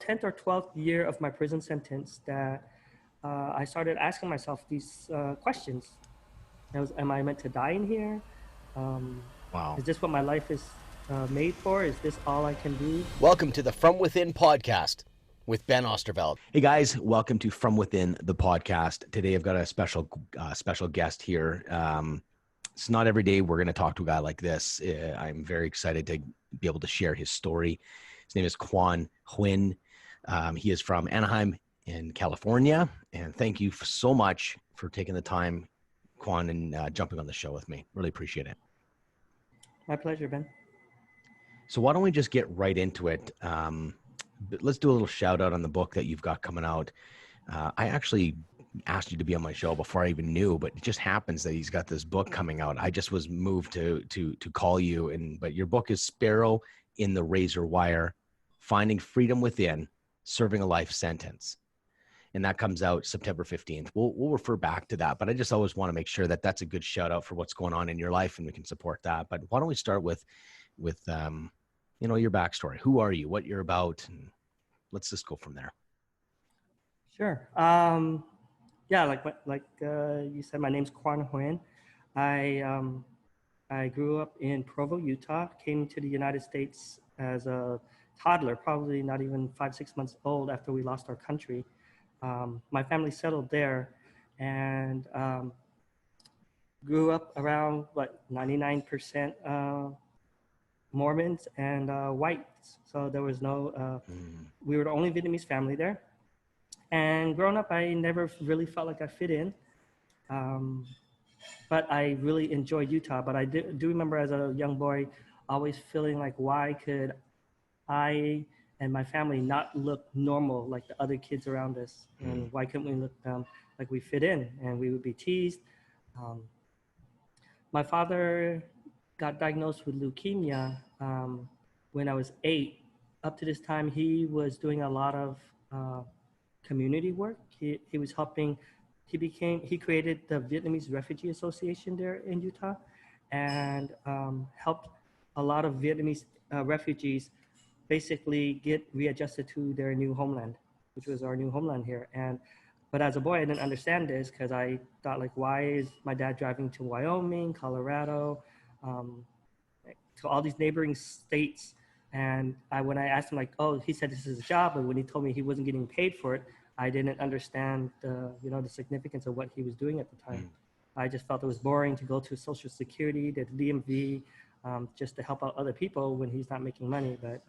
10th or 12th year of my prison sentence that I started asking myself these questions. Am I meant to die in here? Um, Wow. is this what my life is made for? Is this all I can do? Welcome to the From Within podcast with Ben Oosterveld. Hey guys, welcome to From Within the podcast. Today I've got a special guest here. It's not every day we're going to talk to a guy like this. I'm very excited to be able to share his story. His name is Quan Huynh. He is from Anaheim in California. And thank you so much for taking the time, Quan, and jumping on the show with me. Really appreciate it. My pleasure, Ben. So why don't we just get right into it? But let's do a little shout out on the book that you've got coming out. I actually asked you to be on my show before I even knew, but it just happens that he's got this book coming out. I just was moved to call you, but your book is Sparrow in the Razor Wire, Finding Freedom Within, Serving a Life Sentence. And that comes out September 15th. We'll refer back to that, but I just always want to make sure that that's a good shout out for what's going on in your life, and we can support that. But why don't we start with your backstory? Who are you? What you're about? And let's just go from there. Sure. Yeah, like you said, my name's Quan Huynh. I grew up in Provo, Utah. Came to the United States as a toddler, probably not even 5-6 months old after we lost our country. My family settled there, and grew up around 99% Mormons and whites. So there was no. We were the only Vietnamese family there. And growing up, I never really felt like I fit in. But I really enjoyed Utah. But I do remember as a young boy always feeling like, why could I and my family not look normal like the other kids around us? And why couldn't we look like we fit in? And we would be teased. My father got diagnosed with leukemia when I was 8. Up to this time, he was doing a lot of community work. He was helping. He created the Vietnamese Refugee Association there in Utah, and helped a lot of Vietnamese refugees basically get readjusted to their new homeland, which was our new homeland here. But as a boy, I didn't understand this because I thought, like, why is my dad driving to Wyoming, Colorado, to all these neighboring states? And when I asked him, like, oh, he said this is his job, but when he told me he wasn't getting paid for it, I didn't understand the significance of what he was doing at the time. I just felt it was boring to go to Social Security, to the DMV, just to help out other people when he's not making money. But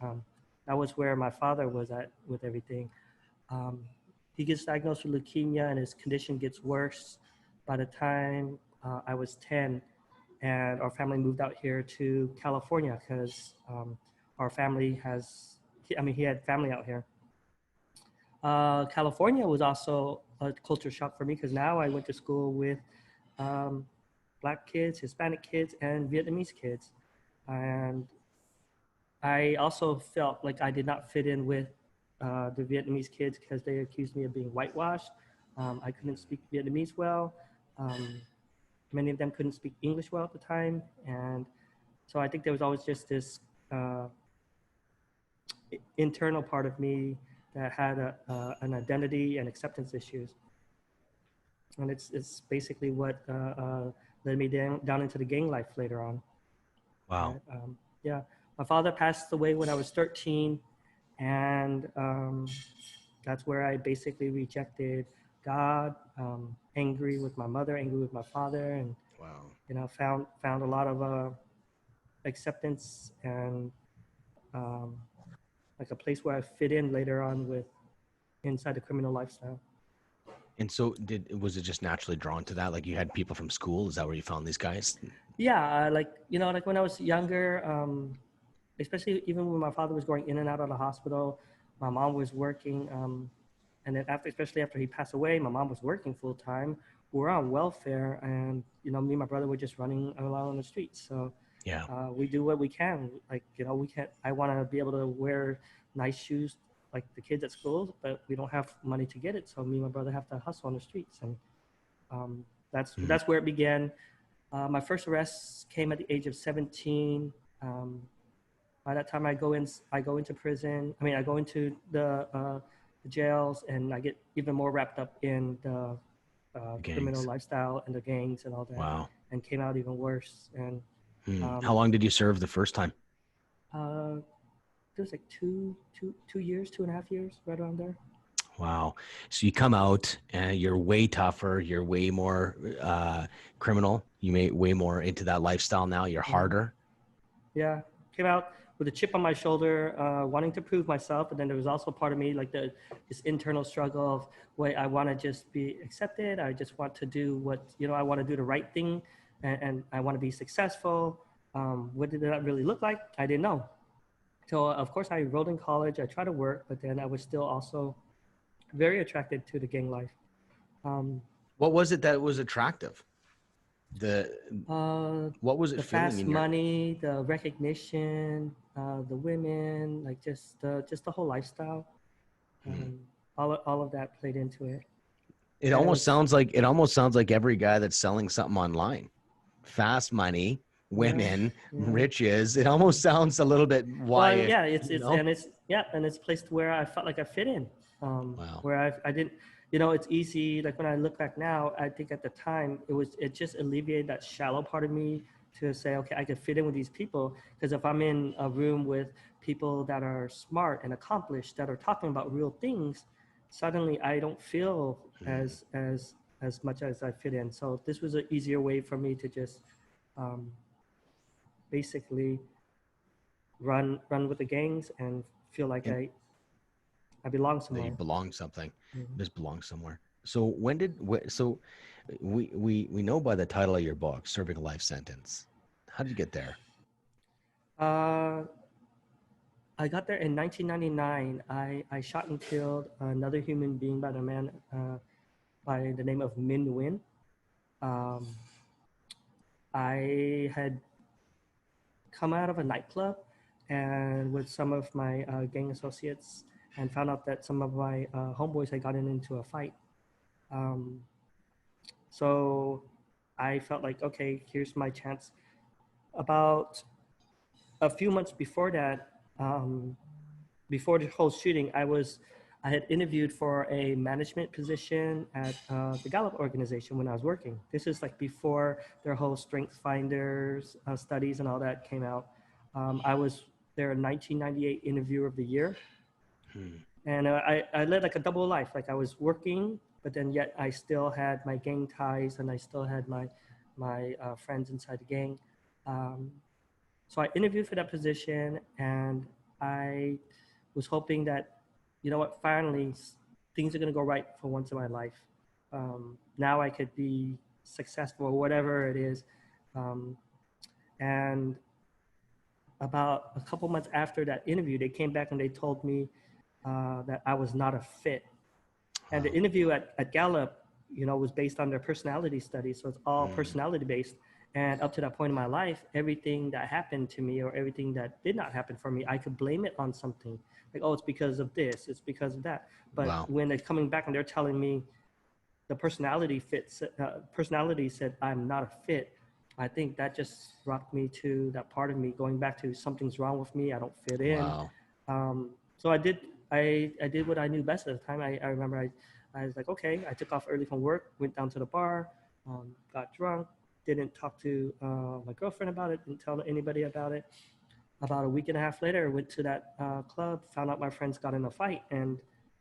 that was where my father was at with everything. He gets diagnosed with leukemia, and his condition gets worse. By the time I was 10, and our family moved out here to California because our family he had family out here. California was also a culture shock for me because now I went to school with Black kids, Hispanic kids, and Vietnamese kids. And I also felt like I did not fit in with the Vietnamese kids because they accused me of being whitewashed. I couldn't speak Vietnamese well. Many of them couldn't speak English well at the time. And so I think there was always just this internal part of me that had an identity and acceptance issues. And it's basically what led me down into the gang life later on. Wow. Yeah. My father passed away when I was 13. And that's where I basically rejected God, angry with my mother, angry with my father, and wow. Found a lot of acceptance and like a place where I fit in later on with inside the criminal lifestyle. And so was it just naturally drawn to that? Like you had people from school? Is that where you found these guys? Yeah, like when I was younger, especially even when my father was going in and out of the hospital, my mom was working. And then especially after he passed away, my mom was working full time. We were on welfare, and me and my brother were just running around on the streets. So yeah, we do what we can. Like we can't. I want to be able to wear nice shoes like the kids at school, but we don't have money to get it. So me and my brother have to hustle on the streets, and that's where it began. My first arrest came at the age of 17. By that time, I go into prison. I mean, I go into the jails, and I get even more wrapped up in the criminal Gangs. lifestyle and the gangs and all that, Wow. and came out even worse. And How um, long did you serve the first time? uh, it was like 2 years, 2.5 years, right around there. Wow. So you come out and you're way tougher. You're way more criminal. You may way more into that lifestyle now. You're Mhm. harder. Yeah, came out with a chip on my shoulder, wanting to prove myself, but then there was also part of me like this internal struggle of, wait, I want to just be accepted. I just want to do what I want to do the right thing, and I want to be successful. What did that really look like? I didn't know. So of course I enrolled in college. I tried to work, but then I was still also very attracted to the gang life. Um, What was it that was attractive? The uh, what was it the filling fast in your? money, the recognition, the women, like just the whole lifestyle. Hmm. Um, all of that played into it, It and almost sounds like every guy that's selling something online. Fast money, yeah, women, yeah. riches. It almost sounds a little bit Well, why, yeah, you know? it's a place where I felt like I fit in, Wow. where I didn't, it's easy. Like when I look back now, I think at the time it just alleviated that shallow part of me to say, okay, I could fit in with these people, because if I'm in a room with people that are smart and accomplished that are talking about real things, suddenly I don't feel Hmm. as much as I fit in. So this was an easier way for me to just um, basically run with the gangs and feel like And I belong that you somewhere. belong something, Mhm. just belong somewhere. So so we know by the title of your book, Serving a Life Sentence. How did you get there? Uh, I got there in 1999. I shot and killed another human being by the man by the name of Min Win. Um, I had come out of a nightclub and with some of my gang associates, and found out that some of my homeboys had gotten into a fight. Um, so I felt like, okay, here's my chance. About a few months before that, before the whole shooting, I had interviewed for a management position at the Gallup organization when I was working. This is like before their whole Strength Finders studies and all that came out. I was their 1998 Interviewer of the Year, Hmm. and I led like a double life. Like I was working, but then yet I still had my gang ties, and I still had my friends inside the gang. Um, so I interviewed for that position, and I was hoping that, finally things are going to go right for once in my life. Now I could be successful or whatever it is. Um, and about a couple months after that interview, they came back and they told me that I was not a fit. And the Wow. interview at Gallup, was based on their personality study. So it's all Hmm. personality based. And up to that point in my life, everything that happened to me or everything that did not happen for me, I could blame it on something. Like, oh, it's because of this, it's because of that. But Wow. when they're coming back and they're telling me the personality said I'm not a fit, I think that just rocked me to that part of me going back to something's wrong with me. I don't fit in. Wow. So I did what I knew best at the time. I remember I was like, okay, I took off early from work, went down to the bar, got drunk, didn't talk to my girlfriend about it, didn't tell anybody about it. About a week and a half later, I went to that club, found out my friends got in a fight. And,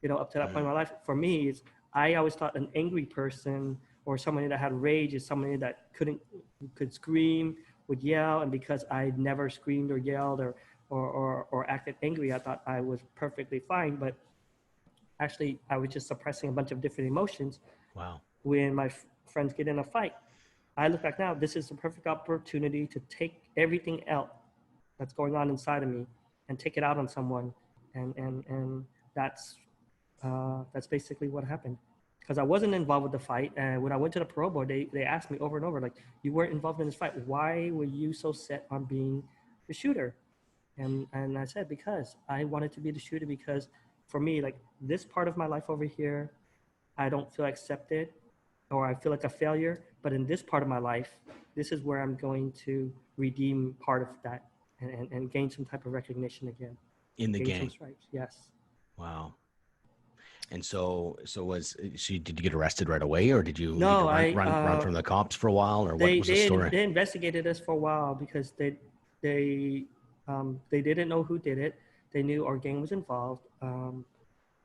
up to that point Hmm. in my life, for me, I always thought an angry person or somebody that had rage is somebody that could scream, would yell. And because I never screamed or yelled or acted angry, I thought I was perfectly fine. But actually, I was just suppressing a bunch of different emotions Wow. when my friends get in a fight. I look back now, this is the perfect opportunity to take everything out that's going on inside of me and take it out on someone. And that's basically what happened. Because I wasn't involved with the fight. And when I went to the parole board, they asked me over and over, like, you weren't involved in this fight. Why were you so set on being the shooter? And I said, because I wanted to be the shooter, because for me, like this part of my life over here, I don't feel accepted or I feel like a failure. But in this part of my life, this is where I'm going to redeem part of that. and gain some type of recognition again. In the Gain some gang. stripes. Yes. Wow. And so did you get arrested right away, or did you No, run from the cops for a while, or what was the story? they investigated us for a while because they didn't know who did it. They knew our gang was involved.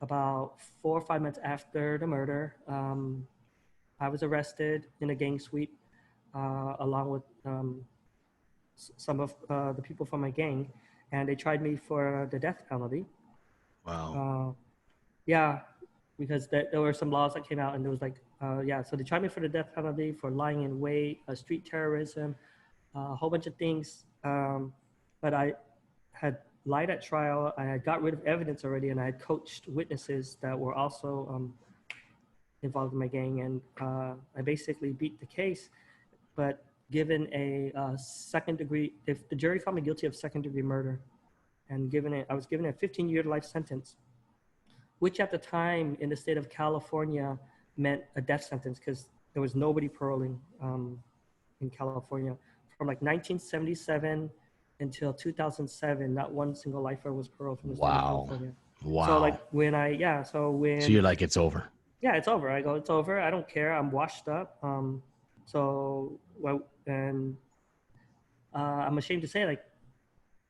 About 4 or 5 months after the murder, I was arrested in a gang sweep along with some of the people from my gang, and they tried me for the death penalty. Wow. Yeah, because there were some laws that came out, and there was like, so they tried me for the death penalty for lying in wait, street terrorism, a whole bunch of things. But I had lied at trial. I had got rid of evidence already, and I had coached witnesses that were also involved in my gang, and I basically beat the case. But given a second degree, if the jury found me guilty of second degree murder, and I was given a 15-year life sentence, which at the time in the state of California meant a death sentence because there was nobody paroling in California. From like 1977 until 2007, not one single lifer was paroled from the state of California. Wow. So like So you're like, it's over. Yeah, it's over. I go, it's over. I don't care. I'm washed up. I'm ashamed to say, like,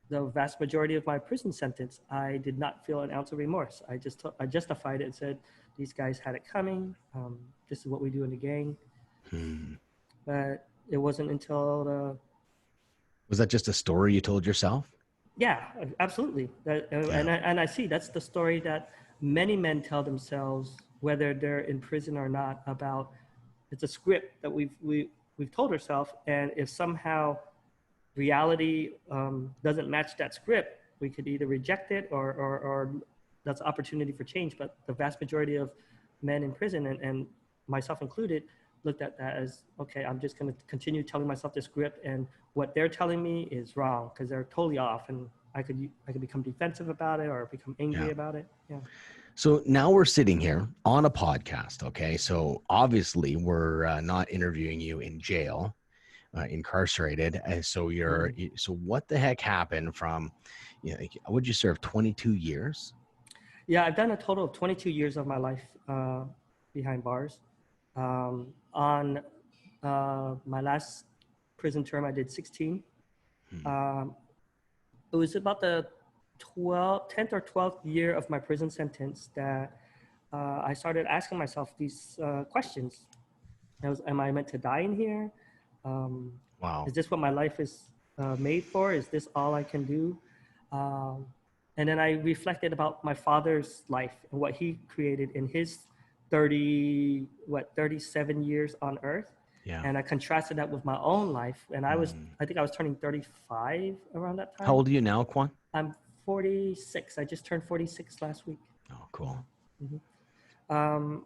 the vast majority of my prison sentence, I did not feel an ounce of remorse. I justified it and said, these guys had it coming. This is what we do in the gang. But it wasn't until Was that just a story you told yourself? Yeah, absolutely. And I see that's the story that many men tell themselves, whether they're in prison or not, about it's a script that we've told ourselves. And if somehow reality doesn't match that script, we could either reject it or that's an opportunity for change. But the vast majority of men in prison, and myself included, looked at that as, okay, I'm just going to continue telling myself this script, and what they're telling me is wrong because they're totally off, and I could become defensive about it or become angry about it. Yeah. So now we're sitting here on a podcast. Okay. So obviously we're not interviewing you in jail. Incarcerated. And so so what the heck happened from, would you serve 22 years? Yeah, I've done a total of 22 years of my life behind bars. On my last prison term, I did 16. It was about the 10th or 12th year of my prison sentence that I started asking myself these questions. Am I meant to die in here? Wow. Is this what my life is made for? Is this all I can do? And then I reflected about my father's life and what he created in his 37 years on earth. Yeah. And I contrasted that with my own life. And I think I was turning 35 around that time. How old are you now, Quan? I'm 46. I just turned 46 last week. Oh, cool. And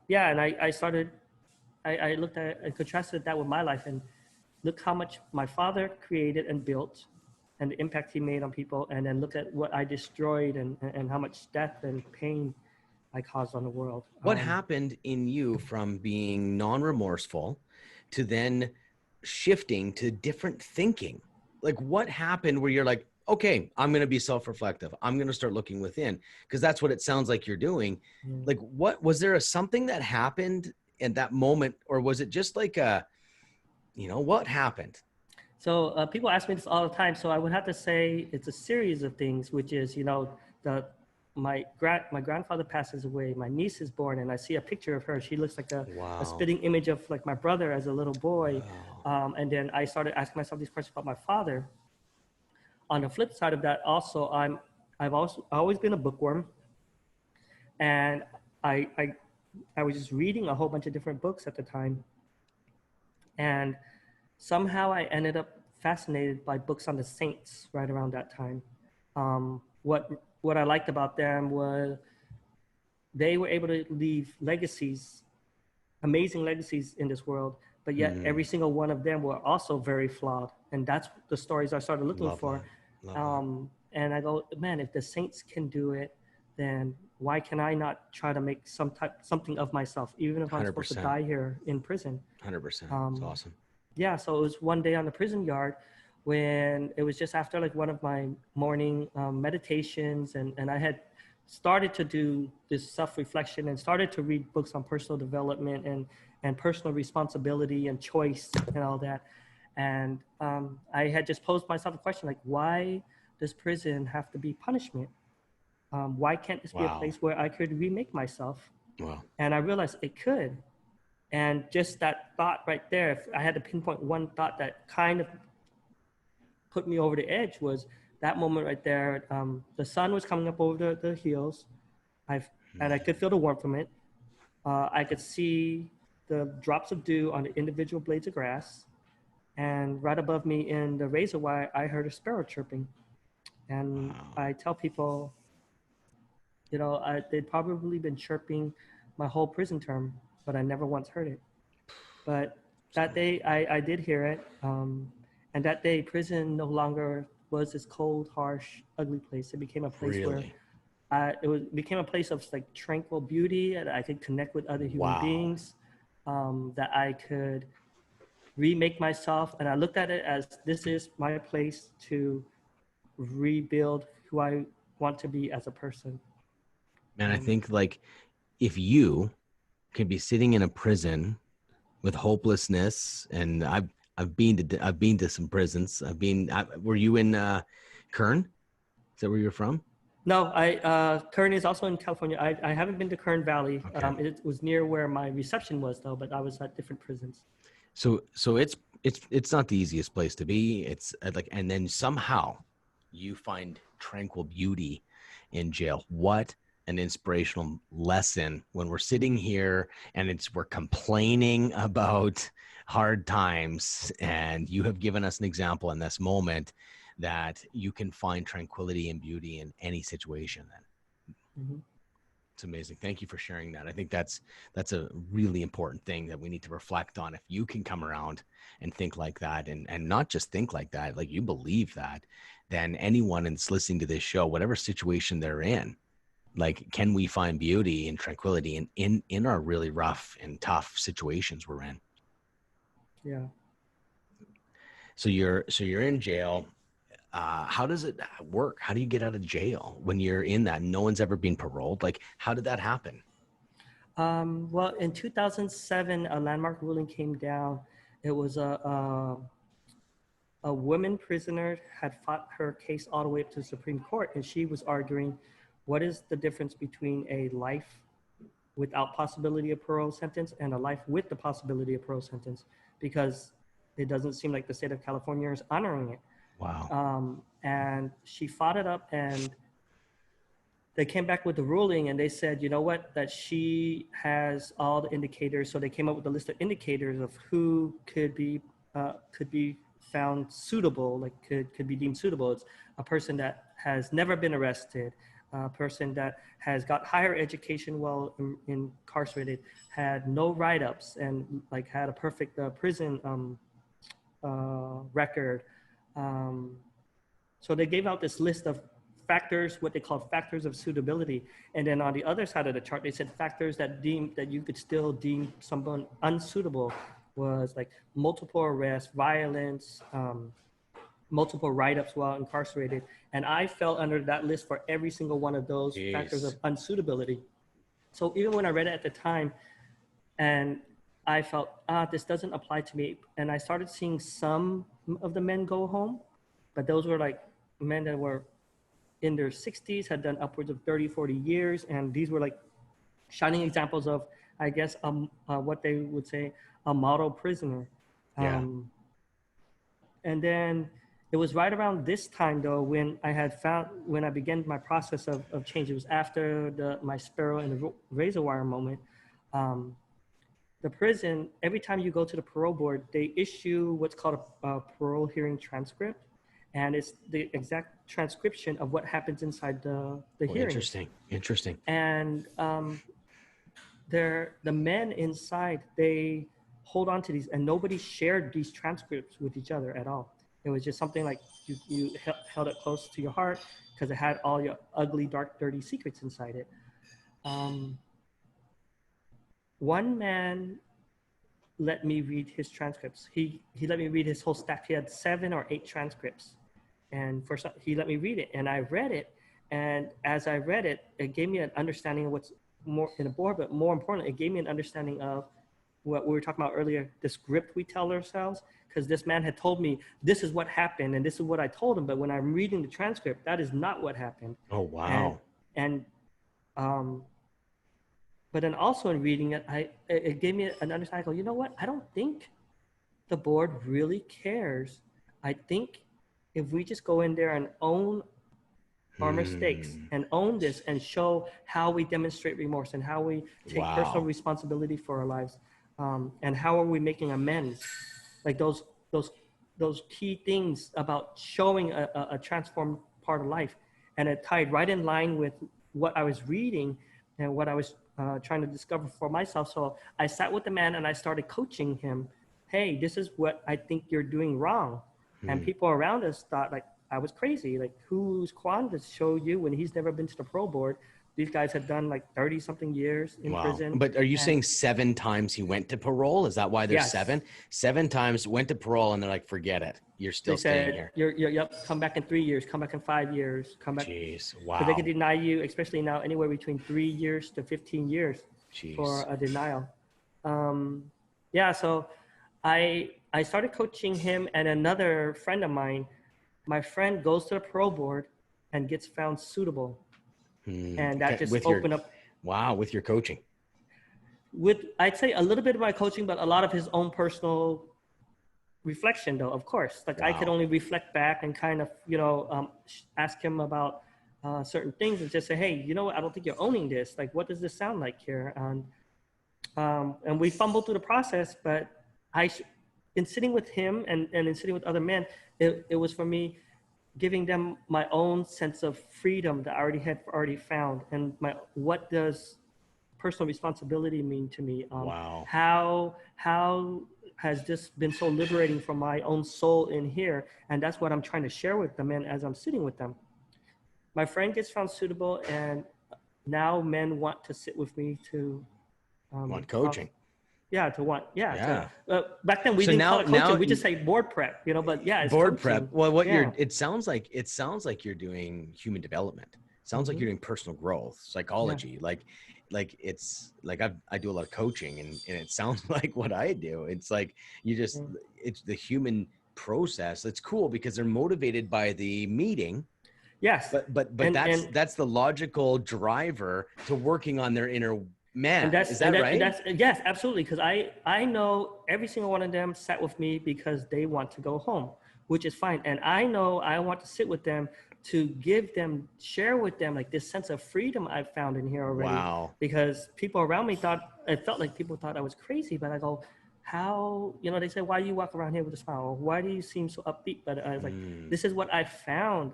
I looked at and contrasted that with my life, and look how much my father created and built and the impact he made on people. And then look at what I destroyed and how much death and pain I caused on the world. What happened in you from being non-remorseful to then shifting to different thinking? Like what happened where you're like, okay, I'm going to be self-reflective. I'm going to start looking within, because that's what it sounds like you're doing. Like what, was there something that happened in that moment, or was it just like what happened? So people ask me this all the time. So I would have to say it's a series of things, which is, my grandfather passes away. My niece is born, and I see a picture of her. She looks like a spitting image of like my brother as a little boy. Wow. And then I started asking myself these questions about my father. On the flip side of that, also, I've always been a bookworm, and I was just reading a whole bunch of different books at the time, and somehow I ended up fascinated by books on the saints right around that time. What I liked about them was they were able to leave legacies, amazing legacies in this world, but yet every single one of them were also very flawed. And that's the stories I started looking for. And I go, man, if the saints can do it, then why can I not try to make something of myself, even if I'm 100%. supposed to die here in prison? 100%. That's awesome. Yeah, so it was one day on the prison yard when it was just after like one of my morning meditations, and I had started to do this self-reflection and started to read books on personal development and personal responsibility and choice and all that. And I had just posed myself a question like, why does prison have to be punishment? Why can't this be a Wow. place where I could remake myself? Wow. And I realized it could. And just that thought right there, if I had to pinpoint one thought that kind of put me over the edge, was that moment right there. The sun was coming up over the hills. And I could feel the warmth from it. I could see the drops of dew on the individual blades of grass. And right above me in the razor wire, I heard a sparrow chirping. And Wow. I tell people, they'd probably been chirping my whole prison term, but I never once heard it. But that day, I did hear it. And that day, prison no longer was this cold, harsh, ugly place. It became a place where Really? became a place of like tranquil beauty, that I could connect with other human Wow. beings, that I could remake myself. And I looked at it as, this is my place to rebuild who I want to be as a person. Man, I think like if you could be sitting in a prison with hopelessness, and I've been to some prisons. Were you in Kern? Is that where you're from? No, Kern is also in California. I haven't been to Kern Valley. Okay. It was near where my reception was though, but I was at different prisons. So it's not the easiest place to be. It's like, and then somehow you find tranquil beauty in jail. What an inspirational lesson when we're sitting here and we're complaining about hard times, and you have given us an example in this moment that you can find tranquility and beauty in any situation. Then Mm-hmm. it's amazing. Thank you for sharing that. I think that's a really important thing that we need to reflect on. If you can come around and think like that, and not just think like that, like you believe that, then anyone that's listening to this show, whatever situation they're in, like, can we find beauty and tranquility in our really rough and tough situations we're in? Yeah. So you're in jail. How does it work? How do you get out of jail when you're in that? No one's ever been paroled. Like, how did that happen? Well, in 2007, a landmark ruling came down. It was a woman prisoner had fought her case all the way up to the Supreme Court, and she was arguing, what is the difference between a life without possibility of parole sentence and a life with the possibility of parole sentence? Because it doesn't seem like the state of California is honoring it. Wow. And she fought it up, and they came back with the ruling, and they said, you know what, that she has all the indicators. So they came up with a list of indicators of who could be found suitable, like could be deemed suitable. It's a person that has never been arrested, a person that has got higher education while incarcerated, had no write-ups, and like had a perfect prison record. So they gave out this list of factors, what they called factors of suitability. And then on the other side of the chart, they said factors that you could still deem someone unsuitable was like multiple arrests, violence, multiple write-ups while incarcerated. And I fell under that list for every single one of those factors of unsuitability. So even when I read it at the time, and I felt, this doesn't apply to me. And I started seeing some of the men go home, but those were like men that were in their 60s, had done upwards of 30, 40 years. And these were like shining examples of, I guess, what they would say, a model prisoner. Yeah. And then it was right around this time, though, when I began my process of change. It was after my sparrow and the razor wire moment. The prison, every time you go to the parole board, they issue what's called a parole hearing transcript. And it's the exact transcription of what happens inside the hearing. Interesting. And the men inside, they hold on to these, and nobody shared these transcripts with each other at all. It was just something like you held it close to your heart because it had all your ugly, dark, dirty secrets inside it. One man let me read his transcripts. He let me read his whole stack. He had 7 or 8 transcripts, and he let me read it, and I read it. And as I read it, it gave me an understanding of what's more in a board, but more importantly, it gave me an understanding of what we were talking about earlier, the script we tell ourselves. Because this man had told me this is what happened, and this is what I told him. But when I'm reading the transcript, that is not what happened. Oh wow! And but then also in reading it, it gave me an understanding. I go, you know what? I don't think the board really cares. I think if we just go in there and own our mistakes and own this and show how we demonstrate remorse and how we take personal responsibility for our lives, and how are we making amends, like those key things about showing a transformed part of life. And it tied right in line with what I was reading and what I was trying to discover for myself. So I sat with the man and I started coaching him. Hey, this is what I think you're doing wrong. And people around us thought like I was crazy. Like, who's Quan to show you when he's never been to the pro board? These guys had done like 30 something years in prison. But are you saying 7 times he went to parole? Is that why there's 7? 7 times went to parole and they're like, forget it. You're still staying here. Yep. Come back in 3 years, come back in 5 years, come back. Jeez. Wow. But they could deny you, especially now, anywhere between 3 years to 15 years for a denial. So I started coaching him, and another friend of mine, my friend goes to the parole board and gets found suitable. And that just opened up. Wow, with your coaching. I'd say a little bit of my coaching, but a lot of his own personal reflection, though, of course. Like, I could only reflect back and kind of, ask him about certain things and just say, hey, you know what? I don't think you're owning this. Like, what does this sound like here? And we fumbled through the process, but in sitting with him and in sitting with other men, it was for me giving them my own sense of freedom that I already found. And what does personal responsibility mean to me? How has this been so liberating for my own soul in here? And that's what I'm trying to share with the men as I'm sitting with them. My friend gets found suitable, and now men want to sit with me to want coaching. Back then we didn't call it coaching. We just say board prep, but it's board coaching. prep. Well, it sounds like you're doing human development. It sounds like you're doing personal growth, psychology. Like it's like I do a lot of coaching, and it sounds like what I do. It's like it's the human process. That's cool because they're motivated by the meeting. Yes. But that's the logical driver to working on their inner man. Is that right? Yes, absolutely. Because I know every single one of them sat with me because they want to go home, which is fine. And I know I want to sit with them to share with them like this sense of freedom I've found in here already. Wow. Because people around me felt like people thought I was crazy, but I go, how, they say, why do you walk around here with a smile? Or why do you seem so upbeat? But I was like, this is what I found.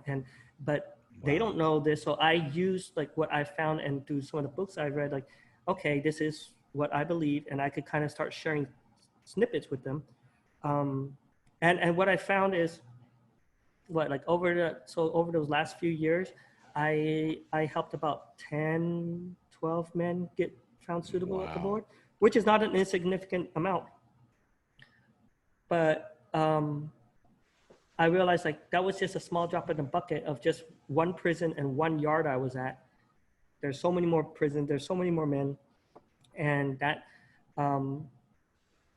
But they don't know this. So I used like what I found, and through some of the books I read, like, okay, this is what I believe, and I could kind of start sharing snippets with them. And what I found is over those last few years, I helped about 10, 12 men get found suitable at the board, which is not an insignificant amount. But I realized like that was just a small drop in the bucket of just one prison and one yard I was at. There's so many more prisons. There's so many more men. And that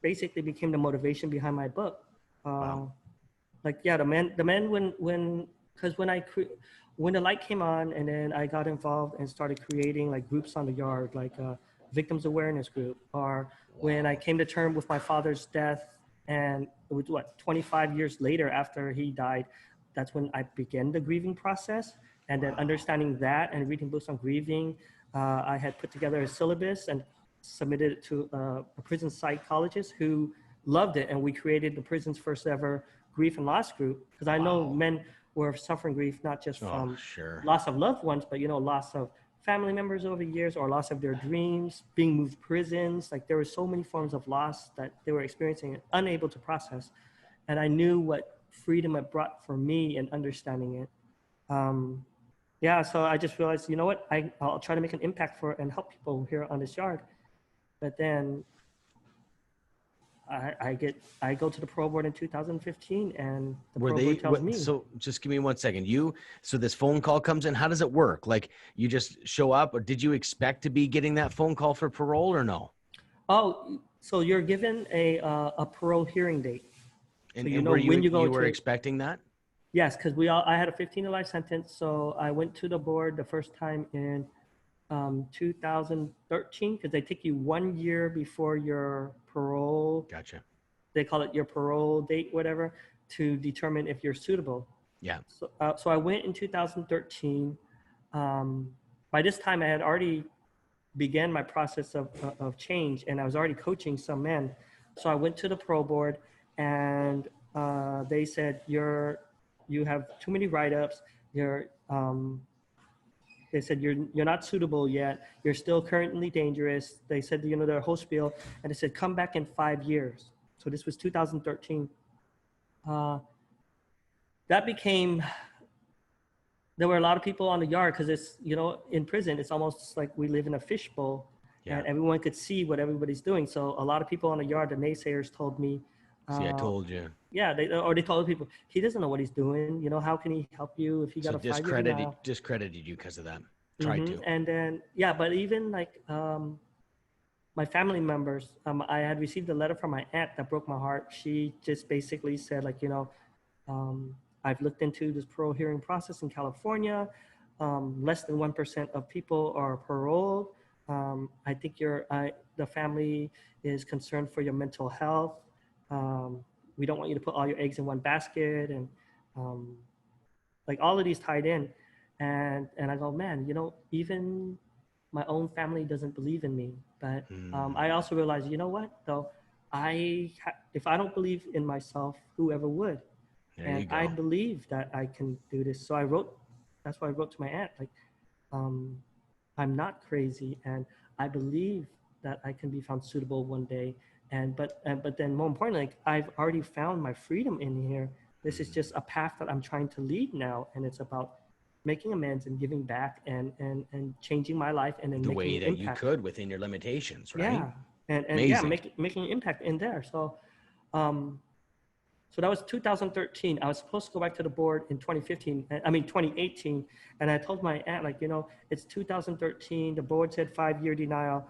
basically became the motivation behind my book. The men when the light came on, and then I got involved and started creating like groups on the yard, like victims awareness group, or when I came to terms with my father's death, and it was 25 years later after he died, that's when I began the grieving process. And then understanding that and reading books on grieving, I had put together a syllabus and submitted it to a prison psychologist who loved it. And we created the prison's first ever grief and loss group. Because I know men were suffering grief, not just from loss of loved ones, but, loss of family members over the years, or loss of their dreams, being moved prisons. Like, there were so many forms of loss that they were experiencing and unable to process. And I knew what freedom it brought for me in understanding it. So I just realized, you know what, I'll try to make an impact and help people here on this yard. But then I go to the parole board in 2015, and the Were parole they board tells me, so just give me 1 second. So this phone call comes in. How does it work? Like you just show up, or did you expect to be getting that phone call for parole or no? oh, so you're given a parole hearing date. So you And know when you go you were to it. expecting that? Yes, because I had a 15 to life sentence, so I went to the board the first time in 2013, because they take you 1 year before your parole. Gotcha. They call it your parole date, whatever, to determine if you're suitable. Yeah. So I went in 2013. Um, by this time, I had already began my process of change, and I was already coaching some men. So I went to the parole board, and they said, you have too many write-ups. They said you're not suitable yet. You're still currently dangerous. They said, their whole spiel, and they said, come back in 5 years. So this was 2013. That became, there were a lot of people on the yard, because it's, in prison, it's almost like we live in a fishbowl, Yeah. and everyone could see what everybody's doing. So a lot of people on the yard, the naysayers, told me, See, I told you. yeah, they told people, he doesn't know what he's doing. How can he help you if he got So a 5-year denial? discredited you because of that. Tried to. And then, yeah, but even like my family members, I had received a letter from my aunt that broke my heart. She just basically said, like, I've looked into this parole hearing process in California. Less than 1% of people are paroled. I think the family is concerned for your mental health. We don't want you to put all your eggs in one basket, and like all of these tied in. And I go, man, even my own family doesn't believe in me. But I also realized, you know what, though, if I don't believe in myself, whoever would? There And you go. I believe that I can do this. So that's why I wrote to my aunt, like, I'm not crazy, and I believe that I can be found suitable one day. But then more importantly, like, I've already found my freedom in here. This is just a path that I'm trying to lead now, and it's about making amends and giving back, and changing my life, and then The making way an that you impact. could within your limitations, right? Yeah, and yeah, Amazing. making an impact in there. Um, so that was 2013. I was supposed to go back to the board in 2018. And I told my aunt, like, it's 2013. The board said 5-year denial.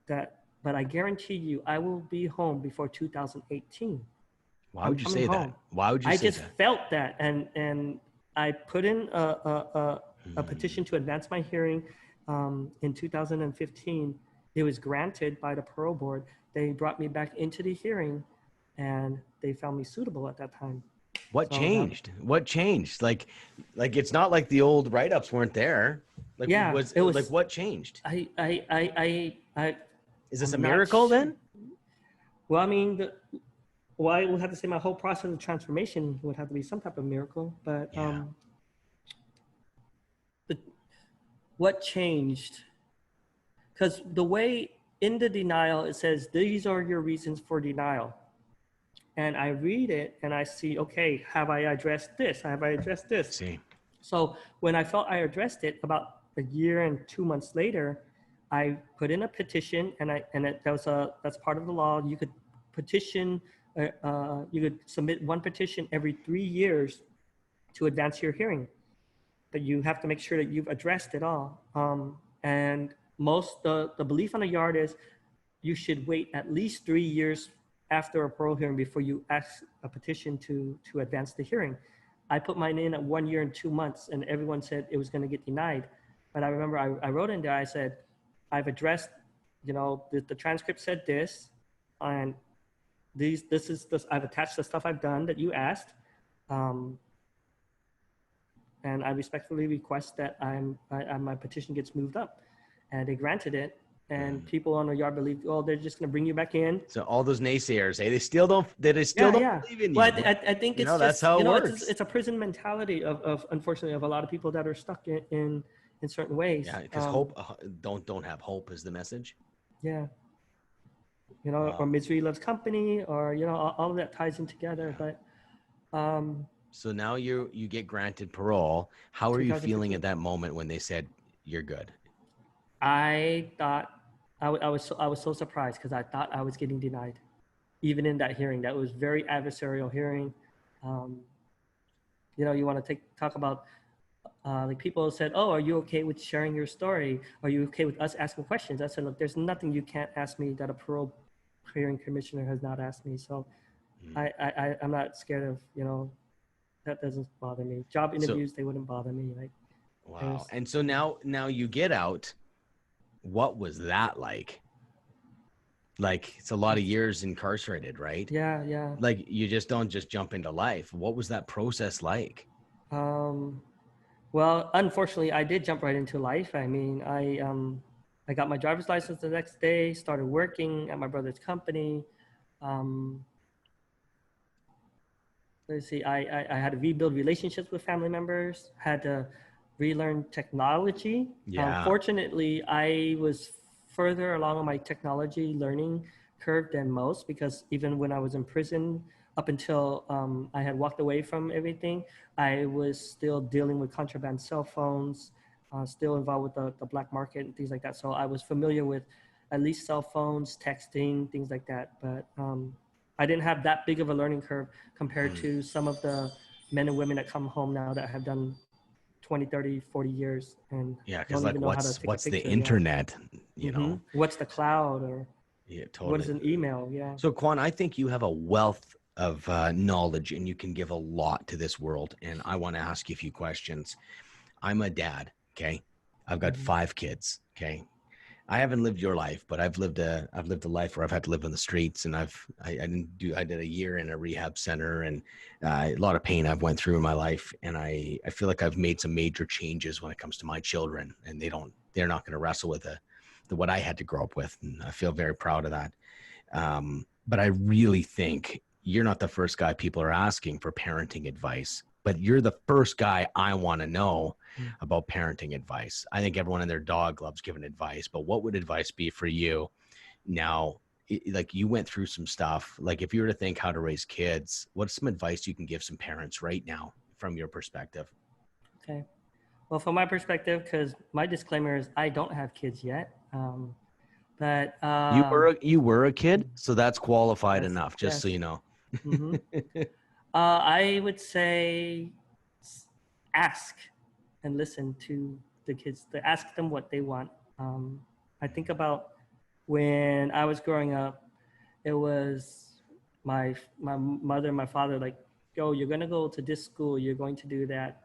But I guarantee you, I will be home before 2018. Why I'm would you coming say that? home. Why would you I say just that? felt that, and I put in a petition to advance my hearing in 2015. It was granted by the parole board. They brought me back into the hearing, and they found me suitable at that time. What So that, changed? What changed? Like it's not like the old write-ups weren't there. Like yeah, it was. what changed? Is this a I'm not miracle sure. then? Well, I mean, I would have to say my whole process of transformation would have to be some type of miracle. But Yeah. what changed? Because the way in the denial, it says, these are your reasons for denial. And I read it and I see, okay, have I addressed this? Have I addressed this? See. So when I felt I addressed it, about a year and 2 months later, I put in a petition, and that's part of the law. You could petition, you could submit one petition every 3 years to advance your hearing, but you have to make sure that you've addressed it all. And the belief on the yard is you should wait at least 3 years after a parole hearing before you ask a petition to advance the hearing. I put mine in at 1 year and 2 months, and everyone said it was going to get denied. But I remember I wrote in there, I said, I've addressed, the transcript said this, and I've attached the stuff I've done that you asked. And I respectfully request that my petition gets moved up. And they granted it. And people on the yard believe, oh, they're just going to bring you back in. So all those naysayers, they still don't believe in you. Well, I think it's that's how it works. It's a prison mentality of unfortunately, of a lot of people that are stuck in certain ways. Yeah, because hope, don't have hope is the message. Yeah. Or misery loves company, or, all of that ties in together. Yeah. But so now you get granted parole. How are you feeling 2015. at that moment when they said you're good? I thought I was so surprised, because I thought I was getting denied. even in that hearing. That was very adversarial hearing. Um, you know, you want to talk about like people said, "Oh, are you okay with sharing your story? Are you okay with us asking questions?" I said, "Look, there's nothing you can't ask me that a parole hearing commissioner has not asked me. So I'm not scared of, you know, that doesn't bother me. Job So, interviews, they wouldn't bother me. Like, wow. And so now you get out. What was that like? Like, it's a lot of years incarcerated, right? yeah, yeah. Like, you just don't just jump into life. What was that process like? Um, well, unfortunately, I did jump right into life. I mean, I got my driver's license the next day, started working at my brother's company. Um, let's see, I had to rebuild relationships with family members, had to relearn technology. Yeah. Fortunately, I was further along on my technology learning curve than most, because even when I was in prison, up until I had walked away from everything, I was still dealing with contraband cell phones, still involved with the black market and things like that. So I was familiar with at least cell phones, texting, things like that. But I didn't have that big of a learning curve compared to some of the men and women that come home now that have done 20, 30, 40 years and Yeah, because don't like even know how to take a what's the picture. Yeah. internet, you know? What's the cloud, or Yeah, what totally. is an email? Yeah. So, Quan, I think you have a wealth of knowledge and you can give a lot to this world. And I want to ask you a few questions. I'm a dad. Okay. I've got Mhm. 5 kids. Okay. I haven't lived your life, but I've lived a life where I've had to live on the streets, and I did a year in a rehab center, and a lot of pain I've went through in my life, and I feel like I've made some major changes when it comes to my children, and they're not going to wrestle with the what I had to grow up with, and I feel very proud of that. But I really think you're not the first guy people are asking for parenting advice, but you're the first guy I want to know Mm. about parenting advice. I think everyone and their dog loves giving advice, but what would advice be for you now? Like, you went through some stuff. Like, if you were to think how to raise kids, what's some advice you can give some parents right now from your perspective? Okay. Well, from my perspective, because my disclaimer is I don't have kids yet. But You were a kid, so that's qualified yes, enough, just so yes. you know. hmm I would say ask and listen to the kids. To ask them what they want. Um, I think about when I was growing up, it was my mother and my father like, "Yo, you're gonna go to this school. You're going to do that.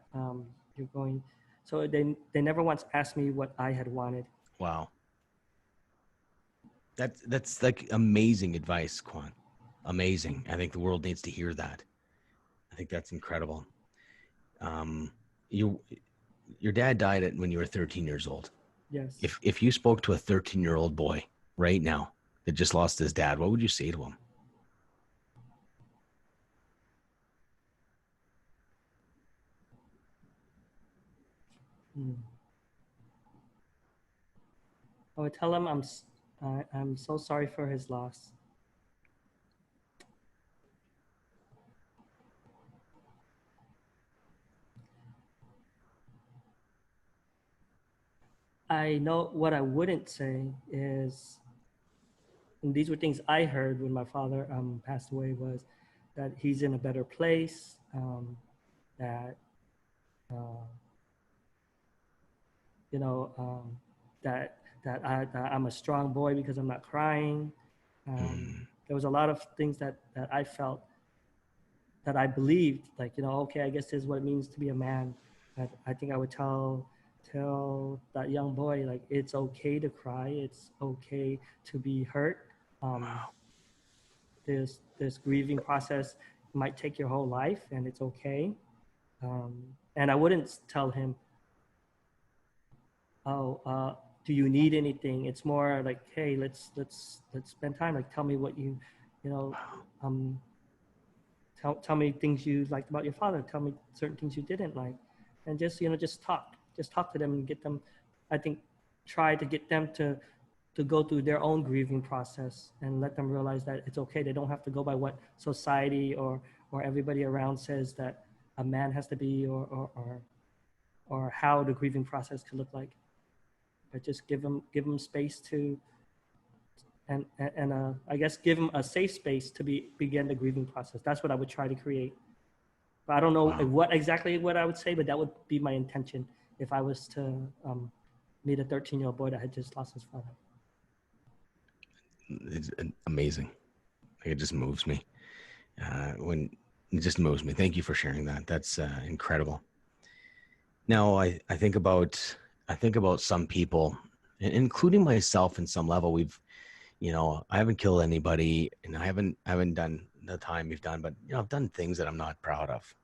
You're going." So they never once asked me what I had wanted. Wow. That's like amazing advice, Quan. Amazing. I think the world needs to hear that. I think that's incredible. Um, you your dad died when you were 13 years old. Yes. If you spoke to a 13-year-old boy right now that just lost his dad, what would you say to him? Mm. I would tell him I'm so sorry for his loss. I know what I wouldn't say is, and these were things I heard when my father passed away, was that he's in a better place, that uh, you know, that I'm a strong boy because I'm not crying. Mm, There was a lot of things that I felt, that I believed, like, you know, okay, I guess this is what it means to be a man. I think I would tell that young boy, like, it's okay to cry, it's okay to be hurt. Um, wow. this grieving process might take your whole life, and it's okay. And I wouldn't tell him, oh, do you need anything? It's more like, hey, let's spend time. Like, tell me what you know, um, tell me things you liked about your father. Tell me certain things you didn't like, and just, you know, just talk to them and get them. I think try to get them to go through their own grieving process, and let them realize that it's okay. They don't have to go by what society or everybody around says that a man has to be, or how the grieving process could look like. But just give them space to and I guess give him a safe space to begin the grieving process. That's what I would try to create. But I don't know Wow. what I would say, but that would be my intention if I was to meet a 13-year-old boy that had just lost his father. It's amazing. It just moves me. When it just moves me. Thank you for sharing that. That's incredible. Now I think about some people, including myself in some level. I haven't killed anybody, and I haven't done the time you've done, but I've done things that I'm not proud of,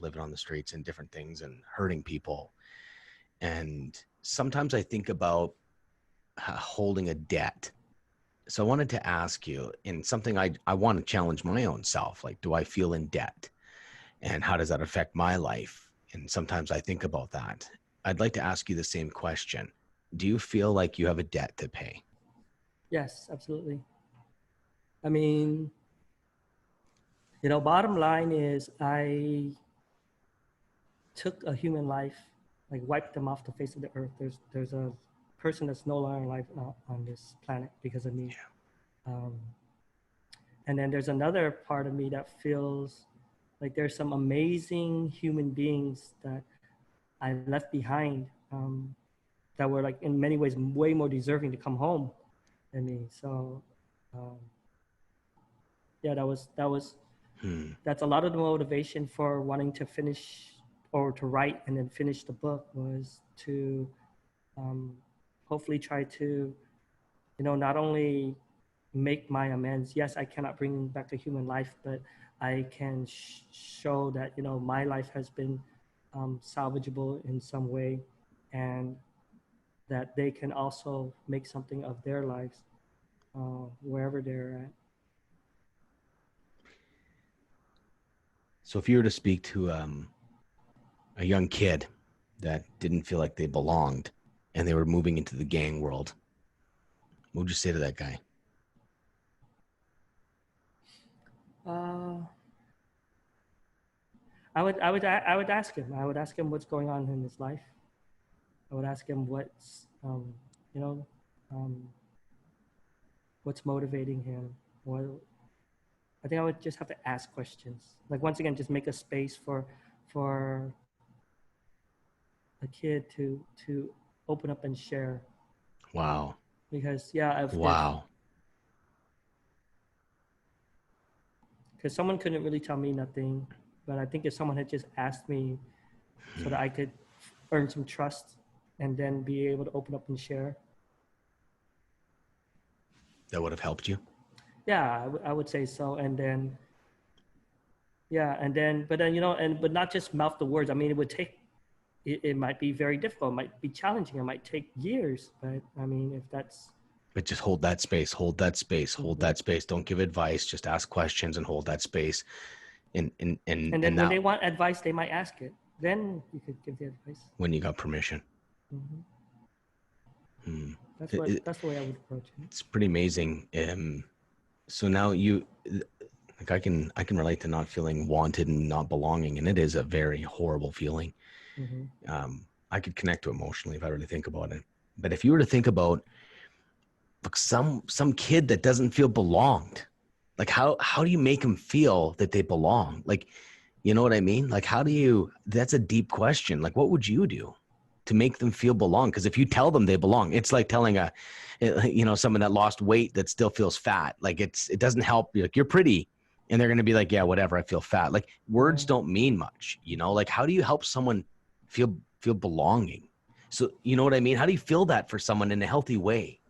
living on the streets and different things and hurting people. And sometimes I think about holding a debt. So I wanted to ask you, in something I want to challenge my own self, like, do I feel in debt? And how does that affect my life? And sometimes I think about that. I'd like to ask you the same question. Do you feel like you have a debt to pay? Yes, absolutely. I mean, bottom line is I took a human life, like wiped them off the face of the earth. There's a person that's no longer alive on this planet because of me. Um, and then there's another part of me that feels like there's some amazing human beings that I left behind, that were like in many ways way more deserving to come home than me. So um, yeah, that's a lot of the motivation for wanting to finish or to write and then finish the book, was to um, hopefully try to, not only make my amends. Yes, I cannot bring back the human life, but I can show that, my life has been salvageable in some way, and that they can also make something of their lives wherever they're at. So if you were to speak to a young kid that didn't feel like they belonged and they were moving into the gang world, what would you say to that guy? Uh, I would ask him. I would ask him what's going on in his life. I would ask him you know, um, what's motivating him. What I think I would just have to ask questions. Like, once again, just make a space for a kid to open up and share. Wow. Because yeah, Wow. because someone couldn't really tell me nothing, but I think if someone had just asked me so that I could earn some trust and then be able to open up and share. That would have helped you? Yeah, I would say so. And then, yeah, but then, but not just mouth the words. I mean, it might be very difficult. It might be challenging. It might take years, but I mean, if that's. But just hold that space, hold that space, hold that space. Don't give advice. Just ask questions and hold that space. And then when they want advice, they might ask it. Then you could give the advice. When you got permission. That's the way I would approach it. It's pretty amazing. So now I can relate to not feeling wanted and not belonging, and it is a very horrible feeling. I could connect to emotionally if I really think about it. But if you were to think about, look, some kid that doesn't feel belonged, like how do you make them feel that they belong? Like, you know what I mean? Like, that's a deep question. Like, what would you do to make them feel belong? Because if you tell them they belong, it's like telling someone that lost weight that still feels fat. Like, it doesn't help. Like, you're pretty, and they're going to be like, yeah, whatever, I feel fat. Like, words don't mean much, like, how do you help someone feel belonging? So, you know what I mean? How do you feel that for someone in a healthy way?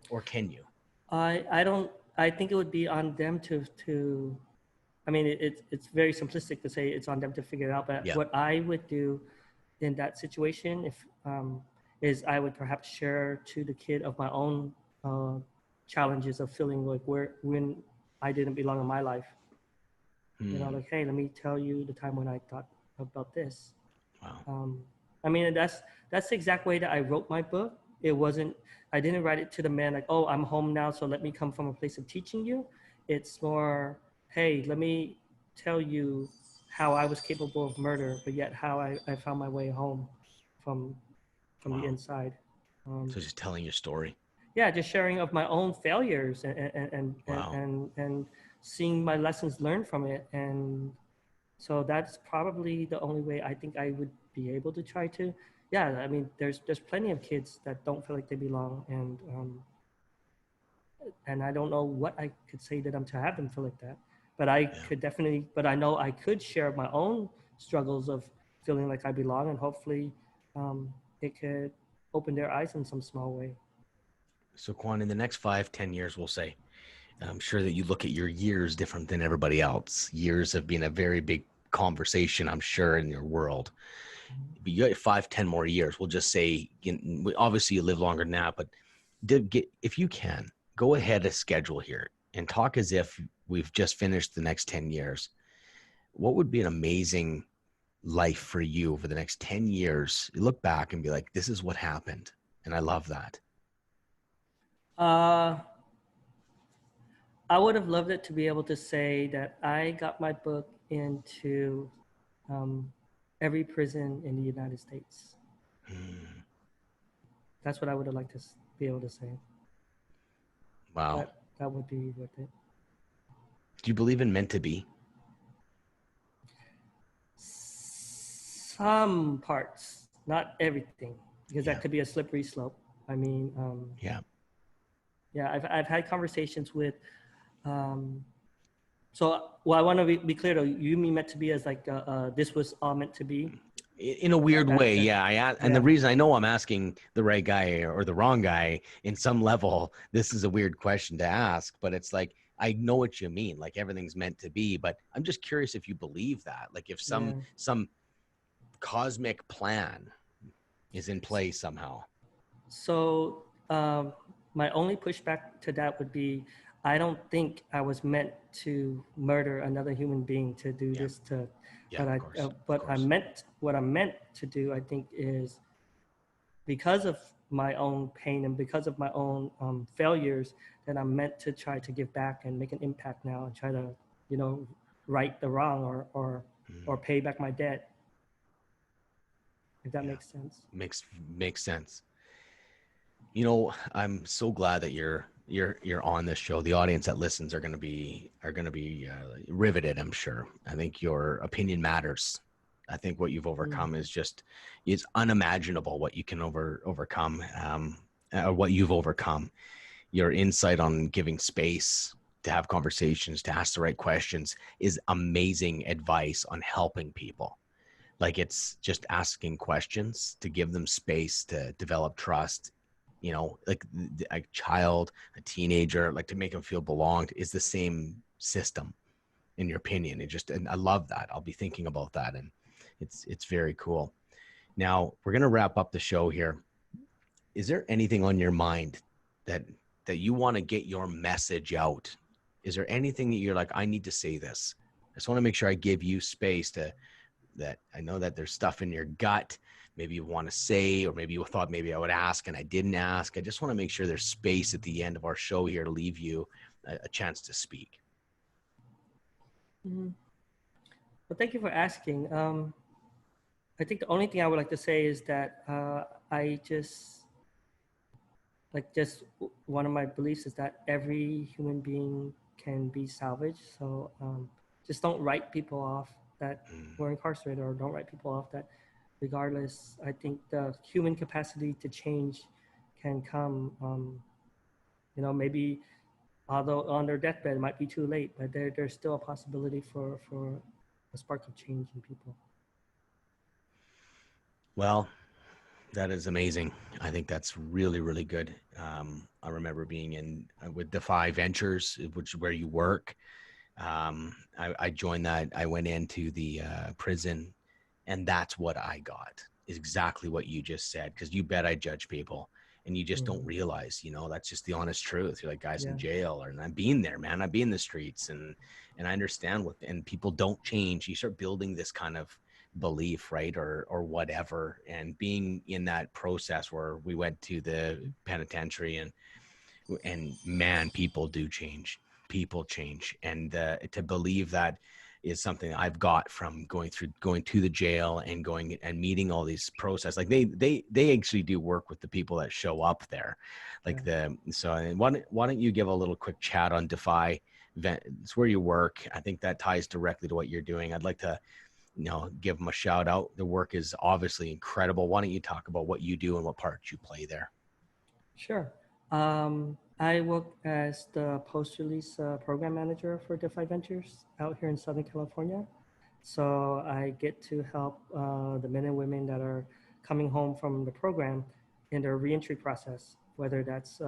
Or can you? I think it would be on them to I mean, it's very simplistic to say it's on them to figure it out. But what I would do in that situation, is I would perhaps share to the kid of my own challenges of feeling like when I didn't belong in my life. Like, hey, let me tell you the time when I thought about this. Wow. I mean, that's the exact way that I wrote my book. I didn't write it to the man like, oh, I'm home now, so let me come from a place of teaching you. It's more, hey, let me tell you how I was capable of murder, but yet how I found my way home from the inside. So just telling your story. yeah, just sharing of my own failures Wow. and seeing my lessons learned from it. And so that's probably the only way I think I would be able to try to. Yeah, I mean, there's plenty of kids that don't feel like they belong, and I don't know what I could say to them to have them feel like that. But I Yeah. could definitely, but I know I could share my own struggles of feeling like I belong, and hopefully, it could open their eyes in some small way. So Quan, in the next 5, 10 years, we'll say, I'm sure that you look at your years different than everybody else. Years have been a very big conversation, I'm sure, in your world. But you got 5, 10 more years. We'll just say, obviously you live longer than that, but if you can, go ahead a schedule here and talk as if we've just finished the next 10 years. What would be an amazing life for you over the next 10 years? You look back and be like, this is what happened. And I love that. Uh, I would have loved it to be able to say that I got my book into um, every prison in the United States. Hmm. That's what I would have liked to be able to say. Wow. That would be worth it. Do you believe in meant to be? Some parts, not everything, because that Yeah. could be a slippery slope. I mean, Yeah. yeah, I've had conversations with. Um, so, well, I want to be clear though. You mean meant to be as like this was all meant to be? In a weird way, yeah. And the Yeah. reason I know I'm asking the right guy or the wrong guy in some level, this is a weird question to ask, but it's like I know what you mean. Like everything's meant to be, but I'm just curious if you believe that. Like if some Yeah. cosmic plan is in place somehow. So my only pushback to that would be, I don't think I was meant to murder another human being to do Yeah. this to, Yeah. Of course. Of but course. what I meant to do, I think, is because of my own pain and because of my own failures, that I'm meant to try to give back and make an impact now and try to, you know, right the wrong or Mm, pay back my debt, if that yeah. makes sense. Makes sense. You know, I'm so glad that you're on this show. The audience that listens are going to be riveted. I'm sure. I think your opinion matters. I think what you've Mm. overcome is unimaginable. What you can overcome, or what you've overcome. Your insight on giving space to have conversations, to ask the right questions, is amazing advice on helping people. Like it's just asking questions to give them space to develop trust, like a child, a teenager, like to make them feel belonged is the same system, in your opinion. And I love that. I'll be thinking about that. And it's very cool. Now we're going to wrap up the show here. Is there anything on your mind that you want to get your message out? Is there anything that you're like, I need to say this? I just want to make sure I give you space to that. I know that there's stuff in your gut, maybe you want to say, or maybe you thought maybe I would ask and I didn't ask. I just want to make sure there's space at the end of our show here to leave you a chance to speak. Mhm. Well, thank you for asking. I think the only thing I would like to say is that I just one of my beliefs is that every human being can be salvaged. So just don't write people off that Mm, were incarcerated, or don't write people off that, regardless. I think the human capacity to change can come. Maybe although on their deathbed it might be too late, but there's still a possibility for a spark of change in people. well, that is amazing. I think that's really, really good. I remember being in with Defy Ventures, which is where you work. I joined that. I went into the prison, and that's what I got. Is exactly what you just said. Because you bet I judge people, and you just don't Hmm. realize. That's just the honest truth. You're like guys in Yeah. jail, and I've been there, man. I've been in the streets, and I understand and people don't change. You start building this kind of belief, right, or whatever, and being in that process where we went to the penitentiary, and man, people do change. People change. And to believe that is something I've got from going to the jail and going and meeting all these process. Like they actually do work with the people that show up there. Like why don't you give a little quick chat on Defy? It's where you work. I think that ties directly to what you're doing. I'd like to, give them a shout out. The work is obviously incredible. Why don't you talk about what you do and what part you play there? Sure. I work as the post-release program manager for Defy Ventures out here in Southern California. So I get to help the men and women that are coming home from the program in their reentry process, whether that's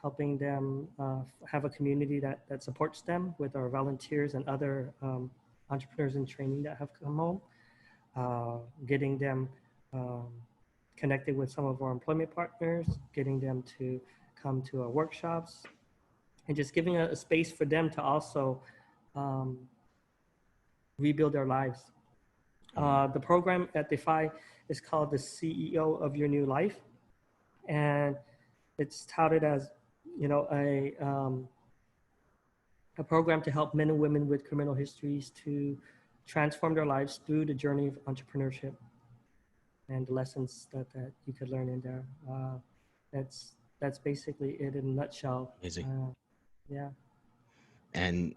helping them have a community that supports them with our volunteers and other entrepreneurs in training that have come home, getting them connected with some of our employment partners, getting them to come to our workshops, and just giving a space for them to also rebuild their lives. The program at Defy is called the CEO of Your New Life, and it's touted as, a program to help men and women with criminal histories to transform their lives through the journey of entrepreneurship and the lessons that you could learn in there. That's basically it in a nutshell. Amazing. Yeah. And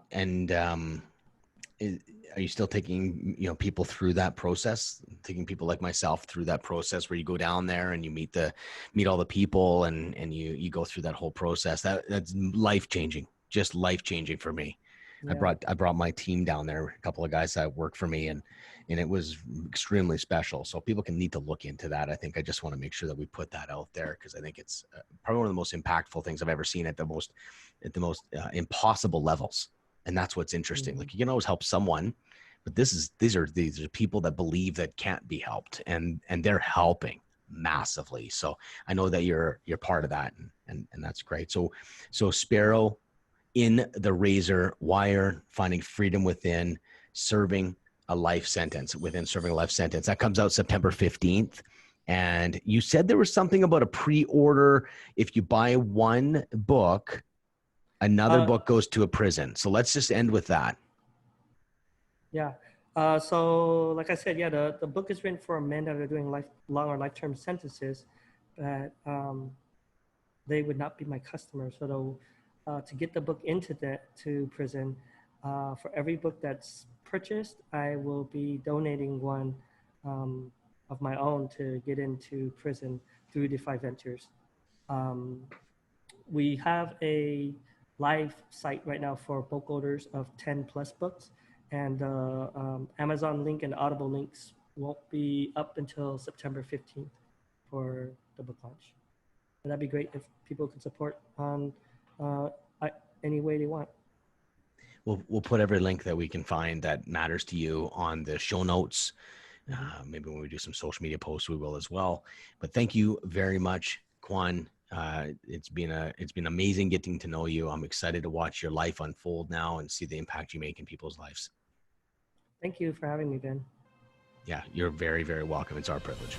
are you still taking people through that process, taking people like myself through that process where you go down there and you meet all the people and you go through that whole process? That's life-changing, just life-changing for me. Yeah. I brought my team down there, a couple of guys that work for me, and it was extremely special. So people can need to look into that. I think I just want to make sure that we put that out there, because I think it's probably one of the most impactful things I've ever seen at the most impossible levels. And that's what's interesting. Mm-hmm. Like, you can always help someone, but these are people that believe that can't be helped, and they're helping massively. So I know that you're part of that, and that's great. So Sparrow, in the razor wire, finding freedom within, serving a life sentence. That comes out September 15th. And you said there was something about a pre-order. If you buy one book, another book goes to a prison. So let's just end with that. Yeah. So like I said, the book is written for men that are doing long or lifetime sentences, that they would not be my customers. So to get the book to prison, for every book that's purchased, I will be donating one of my own to get into prison through Defy Ventures. We have a live site right now for bulk orders of 10 plus books, and Amazon link and Audible links won't be up until September 15th for the book launch. And that'd be great if people could support on any way they want. We'll put every link that we can find that matters to you on the show notes. Maybe when we do some social media posts, we will as well. But thank you very much, Quan. It's been amazing getting to know you. I'm excited to watch your life unfold now and see the impact you make in people's lives. Thank you for having me, Ben. Yeah, you're very, very welcome. It's our privilege.